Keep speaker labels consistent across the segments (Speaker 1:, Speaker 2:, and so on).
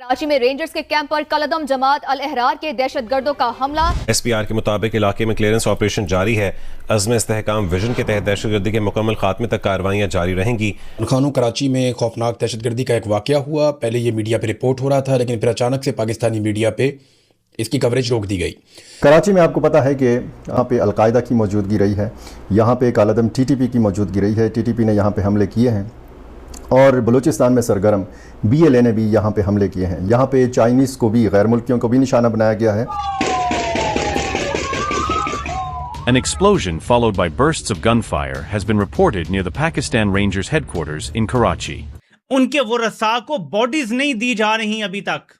Speaker 1: कराची में रेंजर्स के कैंप पर कलदम जमात अल अहरार के दहशतगर्दों का हमला।
Speaker 2: SPR के मुताबिक इलाके में क्लियरेंस ऑपरेशन जारी है। अज़्म इस्तेहकाम विजन के तहत दहशतगर्दी के मुकम्मल खात्मे तक कार्रवाइयाँ जारी रहेंगी।
Speaker 3: खानों कराची में खौफनाक दहशतगर्दी का एक वाक़या हुआ। पहले ये मीडिया पे रिपोर्ट हो रहा था, लेकिन फिर अचानक से पाकिस्तानी मीडिया पे इसकी कवरेज रोक दी गई।
Speaker 4: कराची में आपको पता है कि यहाँ पे अलकायदा की मौजूदगी रही है, यहाँ पे कालदम TTP की मौजूदगी रही है। TTP ने यहाँ पे हमले किए हैं और बलूचिस्तान में सरगर्म BLA ने भी यहाँ पे हमले किए हैं। यहाँ पे चाइनीज़ को भी, गैर मुल्कियों को भी निशाना बनाया गया है।
Speaker 5: An explosion followed by bursts of gunfire has been reported near the Pakistan Rangers headquarters in Karachi.
Speaker 6: उनके वो रसा को बॉडीज नहीं दी जा रही अभी तक।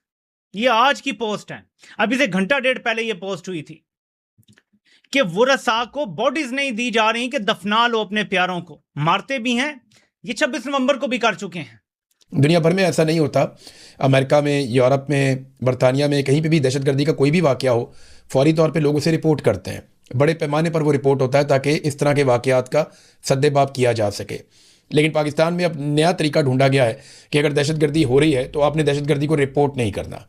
Speaker 6: ये आज की पोस्ट है, अभी से घंटा डेढ़ पहले ये पोस्ट हुई थी कि वो रसा को बॉडीज नहीं दी जा रही कि दफना लो अपने प्यारों को। मारते भी हैं, ये 26 नवंबर को भी कर चुके हैं।
Speaker 3: दुनिया भर में ऐसा नहीं होता। अमेरिका में, यूरोप में, बरतानिया में कहीं पे भी दहशतगर्दी का कोई भी वाक़या हो, फौरी तौर पे लोग उसे रिपोर्ट करते हैं। बड़े पैमाने पर वो रिपोर्ट होता है ताकि इस तरह के वाक़यात का सद्देबाब किया जा सके। लेकिन पाकिस्तान में अब नया तरीका ढूंढा गया है कि अगर दहशतगर्दी हो रही है तो आपने दहशतगर्दी को रिपोर्ट नहीं करना।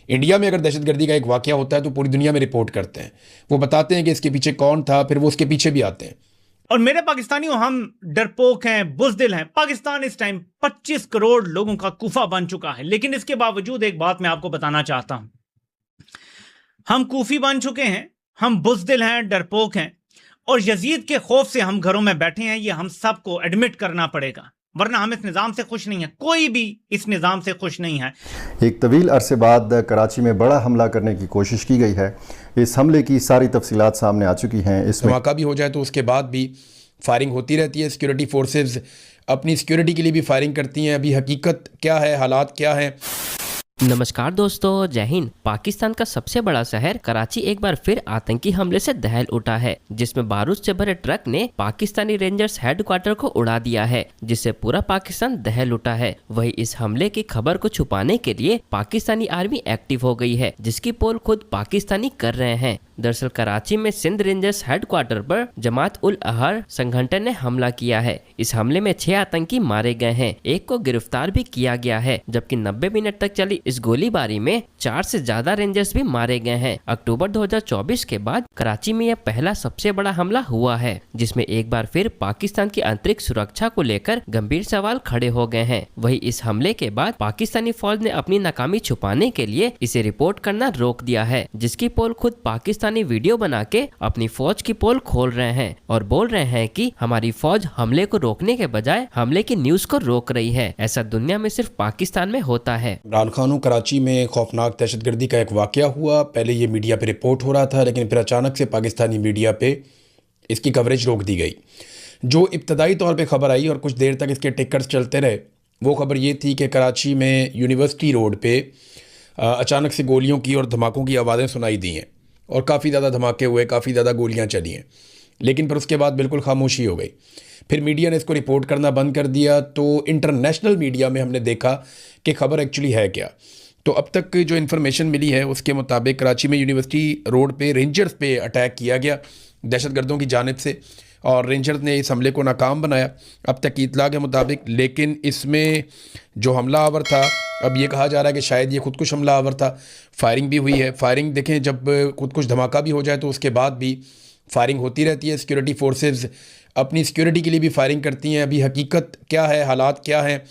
Speaker 3: इंडिया में अगर दहशतगर्दी का एक वाक़या होता है तो पूरी दुनिया में रिपोर्ट करते हैं। वो बताते हैं कि इसके पीछे कौन था, फिर वो उसके पीछे भी आते हैं।
Speaker 6: और मेरे पाकिस्तानियों, हम डरपोक हैं, बुज़दिल हैं। पाकिस्तान इस टाइम 25 करोड़ लोगों का कूफा बन चुका है, लेकिन इसके बावजूद एक बात मैं आपको बताना चाहता हूं, हम कूफी बन चुके हैं, हम बुज़दिल हैं, डरपोक हैं, और यजीद के खौफ से हम घरों में बैठे हैं। ये हम सबको एडमिट करना पड़ेगा, वरना हम इस निज़ाम से खुश नहीं है। कोई भी इस निज़ाम से खुश नहीं है।
Speaker 4: एक तवील अरसे बाद कराची में बड़ा हमला करने की कोशिश की गई है। इस हमले की सारी तफसीलात सामने आ चुकी हैं। इसमें
Speaker 3: धमाका भी हो जाए तो उसके बाद भी फायरिंग होती रहती है। सिक्योरिटी फोर्सेस अपनी सिक्योरिटी के लिए भी फायरिंग करती हैं। अभी हकीकत क्या है, हालात क्या हैं?
Speaker 7: नमस्कार दोस्तों, जय हिंद। पाकिस्तान का सबसे बड़ा शहर कराची एक बार फिर आतंकी हमले से दहल उठा है, जिसमें बारूद से भरे ट्रक ने पाकिस्तानी रेंजर्स हेडक्वार्टर को उड़ा दिया है, जिससे पूरा पाकिस्तान दहल उठा है। वहीं इस हमले की खबर को छुपाने के लिए पाकिस्तानी आर्मी एक्टिव हो गई है, जिसकी पोल खुद पाकिस्तानी कर रहे हैं। दरअसल कराची में सिंध रेंजर्स हेडक्वार्टर पर जमात उल अहर संगठन ने हमला किया है। इस हमले में 6 आतंकी मारे गए हैं, एक को गिरफ्तार भी किया गया है, जबकि 90 मिनट तक चली इस गोलीबारी में 4 से ज्यादा रेंजर्स भी मारे गए हैं। अक्टूबर 2024 के बाद कराची में यह पहला सबसे बड़ा हमला हुआ है, जिसमें एक बार फिर पाकिस्तान की आंतरिक सुरक्षा को लेकर गंभीर सवाल खड़े हो गए हैं। वहीं इस हमले के बाद पाकिस्तानी फौज ने अपनी नाकामी छुपाने के लिए इसे रिपोर्ट करना रोक दिया है, जिसकी पोल खुद पाकिस्तानी वीडियो बना के अपनी फौज की पोल खोल रहे हैं और बोल रहे हैं कि हमारी फौज हमले को रोकने के बजाय हमले की न्यूज को रोक रही है। ऐसा दुनिया में सिर्फ पाकिस्तान में होता है।
Speaker 3: इमरान खानों कराची में खौफनाक दहशतगर्दी का एक वाक़या हुआ। पहले ये मीडिया पे रिपोर्ट हो रहा था, लेकिन फिर अचानक से पाकिस्तानी मीडिया पे इसकी कवरेज रोक दी गई। जो इब्तदाई तौर पे खबर आई और कुछ देर तक इसके टिकर्स चलते रहे, वो खबर ये थी कि कराची में यूनिवर्सिटी रोड पे अचानक से गोलियों की और धमाकों की आवाज़ें सुनाई दी हैं और काफ़ी ज़्यादा धमाके हुए, काफ़ी ज़्यादा गोलियां चली हैं। लेकिन फिर उसके बाद बिल्कुल खामोशी हो गई। फिर मीडिया ने इसको रिपोर्ट करना बंद कर दिया। तो इंटरनेशनल मीडिया में हमने देखा कि खबर एक्चुअली है क्या। तो अब तक जो इन्फॉर्मेशन मिली है उसके मुताबिक कराची में यूनिवर्सिटी रोड पे रेंजर्स पे अटैक किया गया दहशतगर्दों की जानिब से, और रेंजर्स ने इस हमले को नाकाम बनाया अब तक की इतला के मुताबिक। लेकिन इसमें जो हमलावर था, अब ये कहा जा रहा है कि शायद ये खुदकुश हमलावर था। फायरिंग भी हुई है। फायरिंग देखें, जब खुदकुश धमाका भी हो जाए तो उसके बाद भी फायरिंग होती रहती है। सिक्योरिटी फोर्सेस अपनी सिक्योरिटी के लिए भी फायरिंग करती हैं। अभी हकीकत क्या है, हालात क्या हैं,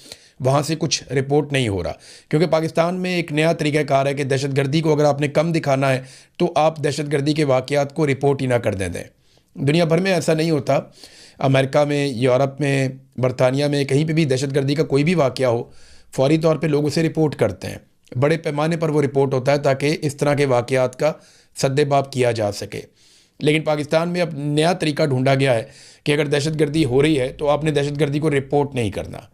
Speaker 3: वहाँ से कुछ रिपोर्ट नहीं हो रहा, क्योंकि पाकिस्तान में एक नया तरीक़ाकार है कि दहशतगर्दी को अगर आपने कम दिखाना है तो आप दहशतगर्दी के वाक़यात को रिपोर्ट ही ना कर दें। दुनिया भर में ऐसा नहीं होता। अमेरिका में, यूरोप में, बरतानिया में कहीं पे भी दहशतगर्दी का कोई भी वाक़या हो, फौरी तौर पे लोग उसे रिपोर्ट करते हैं। बड़े पैमाने पर वो रिपोर्ट होता है ताकि इस तरह के वाक़यात का सद्देबाब किया जा सके। लेकिन पाकिस्तान में अब नया तरीका ढूंढा गया है कि अगर दहशतगर्दी हो रही है तो आपने दहशतगर्दी को रिपोर्ट नहीं करना।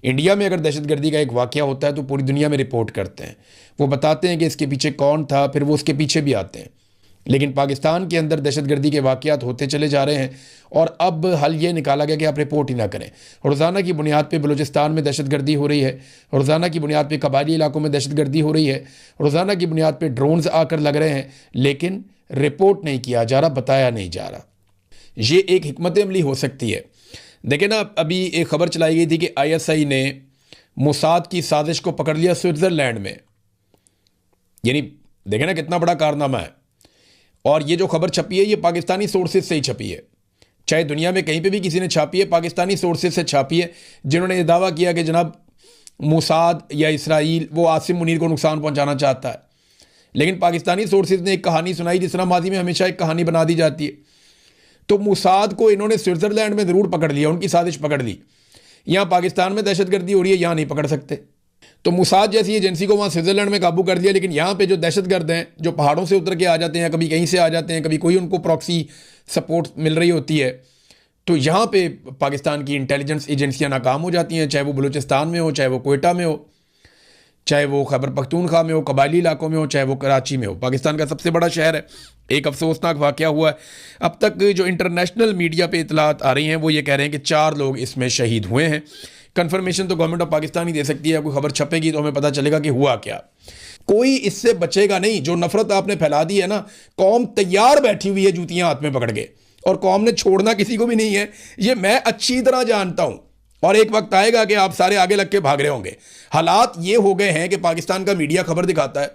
Speaker 3: इंडिया में अगर दहशतगर्दी का एक वाक़या होता है तो पूरी दुनिया में रिपोर्ट करते हैं। वो बताते हैं कि इसके पीछे कौन था, फिर वो उसके पीछे भी आते हैं। लेकिन पाकिस्तान के अंदर दहशतगर्दी के वाक़यात होते चले जा रहे हैं और अब हल ये निकाला गया कि आप रिपोर्ट ही ना करें। रोज़ाना की बुनियाद पे बलूचिस्तान में दहशतगर्दी हो रही है, रोज़ाना की बुनियाद पे कबायली इलाकों में दहशतगर्दी हो रही है, रोज़ाना की बुनियाद पे ड्रोन्स आकर लग रहे हैं, लेकिन रिपोर्ट नहीं किया जा रहा, बताया नहीं जा रहा। ये एक हिकमत अमली हो सकती है। देखें ना, अभी एक खबर चलाई गई थी कि ISI ने मोसाद की साजिश को पकड़ लिया स्विट्ज़रलैंड में। यानी देखें ना कितना बड़ा कारनामा है। और ये जो खबर छपी है ये पाकिस्तानी सोर्सेज से ही छपी है, चाहे दुनिया में कहीं पे भी किसी ने छापी है, पाकिस्तानी सोर्सेज से छापी है, जिन्होंने ये दावा किया कि जनाब मोसाद या इसराइल वो आसिम मुनीर को नुकसान पहुंचाना चाहता है। लेकिन पाकिस्तानी सोर्सेज ने एक कहानी सुनाई, जिस तरह माजी में हमेशा एक कहानी बना दी जाती है। तो मोसाद को इन्होंने स्विट्ज़रलैंड में ज़रूर पकड़ लिया, उनकी साजिश पकड़ ली। यहाँ पाकिस्तान में दहशतगर्दी हो रही है, यहाँ नहीं पकड़ सकते। तो मोसाद जैसी एजेंसी को वहाँ स्विट्ज़रलैंड में काबू कर लिया, लेकिन यहाँ पे जो दहशतगर्द हैं, जो पहाड़ों से उतर के आ जाते हैं, कभी कहीं से आ जाते हैं, कभी कोई उनको प्रॉक्सी सपोर्ट मिल रही होती है, तो यहाँ पे पाकिस्तान की इंटेलिजेंस एजेंसियाँ नाकाम हो जाती हैं, चाहे वो बलूचिस्तान में हो, चाहे वो कोयटा में हो, चाहे वो खैबर पख्तूनख्वा में हो, कबायली इलाकों में हो, चाहे वो कराची में हो। पाकिस्तान का सबसे बड़ा शहर है। एक अफसोसनाक वाक़या हुआ है। अब तक जो इंटरनेशनल मीडिया पे इतलात आ रही हैं वो ये कह रहे हैं कि 4 लोग इसमें शहीद हुए हैं। कन्फर्मेशन तो गवर्नमेंट ऑफ पाकिस्तान ही दे सकती है, कोई खबर छपेगी तो हमें पता चलेगा कि हुआ क्या। कोई इससे बचेगा नहीं। जो नफरत आपने फैला दी है ना, कौम तैयार बैठी हुई है जूतियां हाथ में पकड़ के, और कौम ने छोड़ना किसी को भी नहीं है, ये मैं अच्छी तरह जानता हूं। और एक वक्त आएगा कि आप सारे आगे लग के भाग रहे होंगे। हालात ये हो गए हैं कि पाकिस्तान का मीडिया खबर दिखाता है,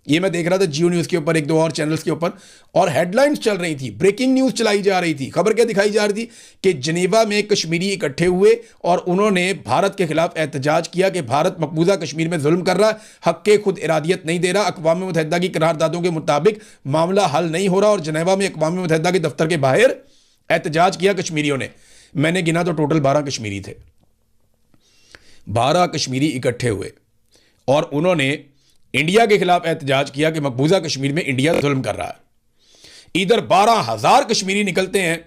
Speaker 3: ये मैं देख रहा था जियो न्यूज़ के ऊपर, 1-2 और चैनल्स के ऊपर, और हेडलाइंस चल रही थी, ब्रेकिंग न्यूज़ चलाई जा रही थी। खबर क्या दिखाई जा रही थी कि जनेवा में कश्मीरी इकट्ठे हुए और उन्होंने भारत के खिलाफ एहतजाज किया कि भारत मकबूजा कश्मीर में जुल्म कर रहा है, हक के खुद इरादियत नहीं दे रहा, अक़वाम मुत्तहिदा की करारदादों के मुताबिक मामला हल नहीं हो रहा। और जनेवा में अक़वाम मुत्तहिदा के दफ्तर के बाहर एहतजाज किया कश्मीरियों ने। मैंने गिना तो टोटल 12 कश्मीरी थे। 12 कश्मीरी इकट्ठे हुए और उन्होंने इंडिया के खिलाफ एहतजाज किया कि मकबूजा कश्मीर में इंडिया जुल्म कर रहा है। इधर 12,000 कश्मीरी निकलते हैं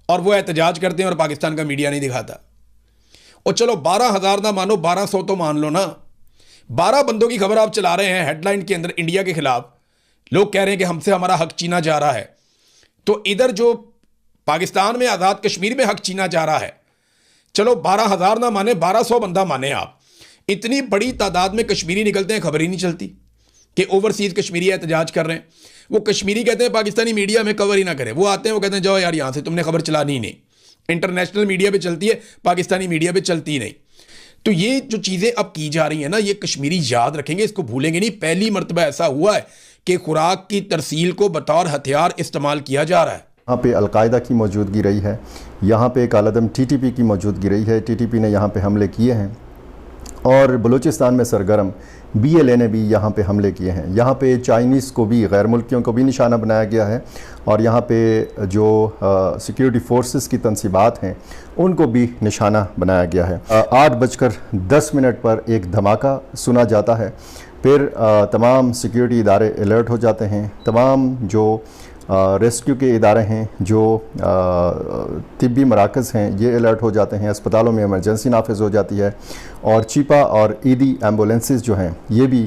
Speaker 3: और वो एहतजाज करते हैं और पाकिस्तान का मीडिया नहीं दिखाता। और चलो 12,000 ना मानो, 1200 तो मान लो ना। 12 बंदों की खबर आप चला रहे हैं हेडलाइन के अंदर इंडिया के खिलाफ, लोग कह रहे हैं कि हमसे हमारा हक छीना जा रहा है। तो इधर जो पाकिस्तान में आज़ाद कश्मीर में हक छीना जा रहा है, चलो 12,000 ना माने, 1200 बंदा माने आप, इतनी बड़ी तादाद में कश्मीरी निकलते हैं, खबर ही नहीं चलती कि ओवरसीज़ कश्मीरी एहतजाज कर रहे हैं। वो कश्मीरी कहते हैं पाकिस्तानी मीडिया में कवर ही ना करे, वो आते हैं वो कहते हैं जाओ यार यहाँ से, तुमने खबर चलानी ही नहीं। इंटरनेशनल मीडिया पे चलती है, पाकिस्तानी मीडिया पे चलती ही नहीं। तो ये जो चीज़ें अब की जा रही हैं ना, ये कश्मीरी याद रखेंगे, इसको भूलेंगे नहीं। पहली मरतबा ऐसा हुआ है कि खुराक की तरसील को बतौर हथियार इस्तेमाल किया जा रहा है।
Speaker 4: यहाँ पे अलकायदा की मौजूदगी रही है, यहाँ पे कालादम टीटीपी की मौजूदगी रही है। टीटीपी ने यहाँ पे हमले किए हैं और बलूचिस्तान में सरगर्म BLA ने भी यहाँ पे हमले किए हैं। यहाँ पे चाइनीज़ को भी, गैर मुल्कियों को भी निशाना बनाया गया है और यहाँ पे जो सिक्योरिटी फोर्सेस की तनसीबात हैं उनको भी निशाना बनाया गया है। 8:10 पर एक धमाका सुना जाता है, फिर तमाम सिक्योरिटी इदारे अलर्ट हो जाते हैं, तमाम जो रेस्क्यू के इदारे हैं, जो तिब्बी मराकज़ हैं, ये अलर्ट हो जाते हैं। अस्पतालों में इमरजेंसी नाफिज हो जाती है और चीपा और ईदी एम्बुलेंसेस जो हैं ये भी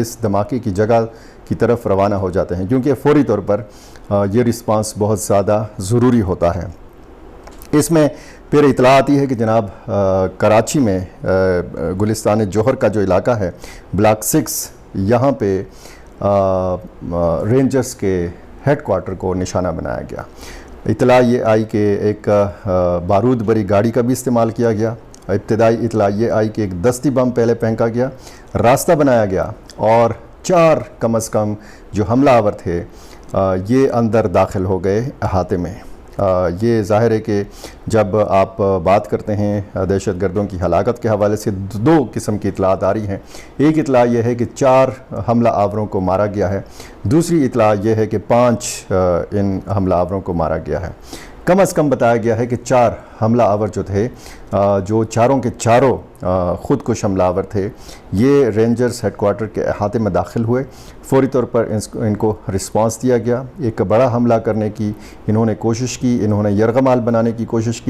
Speaker 4: इस धमाके की जगह की तरफ रवाना हो जाते हैं, क्योंकि फ़ौरी तौर पर ये रिस्पांस बहुत ज़्यादा ज़रूरी होता है। इसमें फिर इतला आती है कि जनाब कराची में गुलिस्तान जोहर का जो इलाका है, ब्लॉक 6, यहाँ पे रेंजर्स के हेडक्वार्टर को निशाना बनाया गया। इतला ये आई कि एक बारूद भरी गाड़ी का भी इस्तेमाल किया गया। इब्तदाई इतला ये आई कि एक दस्ती बम पहले फेंका गया, रास्ता बनाया गया और 4 कम अज़ कम जो हमलावर थे ये अंदर दाखिल हो गए अहाते में। ये ज़ाहिर है कि जब आप बात करते हैं दहशतगर्दों की हलाकत के हवाले से 2 किस्म की इतलात आ रही हैं। एक इतला ये है कि 4 हमला आवरों को मारा गया है, दूसरी इतला ये है कि 5 इन हमला आवरों को मारा गया है। कम अज़ कम बताया गया है कि 4 हमला आवर जो थे, जो चारों के चारों ख़ुदकुश हमलावर थे, ये रेंजर्स हेडक्वार्टर के अहाते में दाखिल हुए। फ़ौरी तौर पर इनको रिस्पांस दिया गया। एक बड़ा हमला करने की इन्होंने कोशिश की, इन्होंने यरगमाल बनाने की कोशिश की।